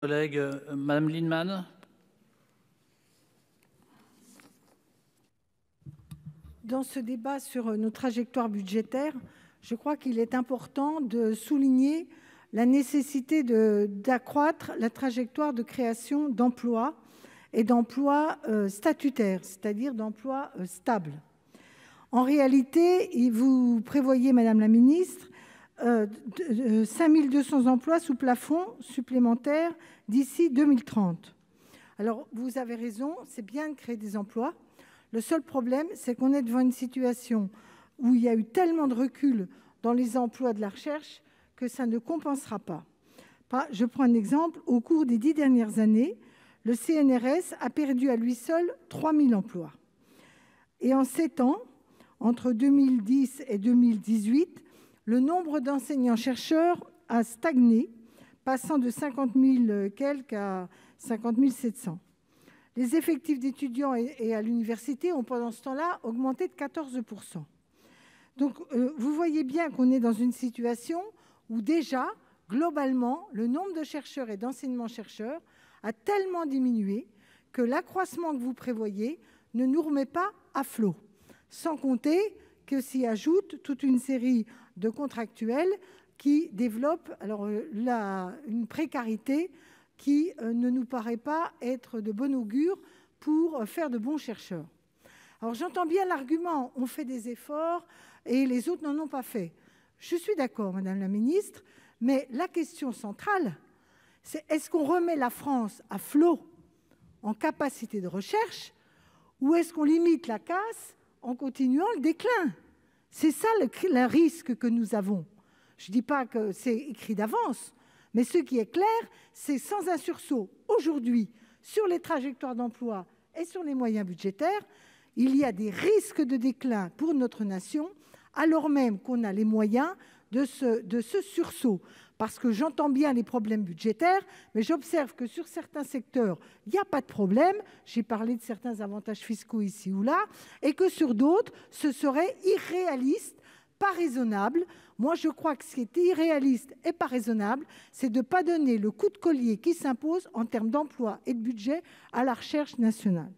Collègue, Madame Lienemann. Dans ce débat sur nos trajectoires budgétaires, je crois qu'il est important de souligner la nécessité d'accroître la trajectoire de création d'emplois et d'emplois statutaires, c'est-à-dire d'emplois stables. En réalité, vous prévoyez, Madame la ministre, 5 200 emplois sous plafond supplémentaires d'ici 2030. Alors, vous avez raison, c'est bien de créer des emplois. Le seul problème, c'est qu'on est devant une situation où il y a eu tellement de recul dans les emplois de la recherche que ça ne compensera pas. Je prends un exemple. Au cours des 10 dernières années, le CNRS a perdu à lui seul 3 000 emplois. Et en 7 ans, entre 2010 et 2018, le nombre d'enseignants-chercheurs a stagné, passant de 50 000 quelques à 50 700. Les effectifs d'étudiants et à l'université ont pendant ce temps-là augmenté de 14 %. Donc, vous voyez bien qu'on est dans une situation où déjà, globalement, le nombre de chercheurs et d'enseignements-chercheurs a tellement diminué que l'accroissement que vous prévoyez ne nous remet pas à flot. Sans compter que s'y ajoute toute une série de contractuels qui développent une précarité qui ne nous paraît pas être de bon augure pour faire de bons chercheurs. Alors j'entends bien l'argument, on fait des efforts et les autres n'en ont pas fait. Je suis d'accord, Madame la ministre, mais la question centrale, c'est est-ce qu'on remet la France à flot en capacité de recherche ou est-ce qu'on limite la casse en continuant le déclin? C'est ça le risque que nous avons. Je ne dis pas que c'est écrit d'avance, mais ce qui est clair, c'est sans un sursaut aujourd'hui sur les trajectoires d'emploi et sur les moyens budgétaires, il y a des risques de déclin pour notre nation, alors même qu'on a les moyens de ce sursaut. Parce que j'entends bien les problèmes budgétaires, mais j'observe que sur certains secteurs, il n'y a pas de problème. J'ai parlé de certains avantages fiscaux ici ou là, et que sur d'autres, ce serait irréaliste, pas raisonnable. Moi, je crois que ce qui est irréaliste et pas raisonnable, c'est de ne pas donner le coup de collier qui s'impose en termes d'emploi et de budget à la recherche nationale.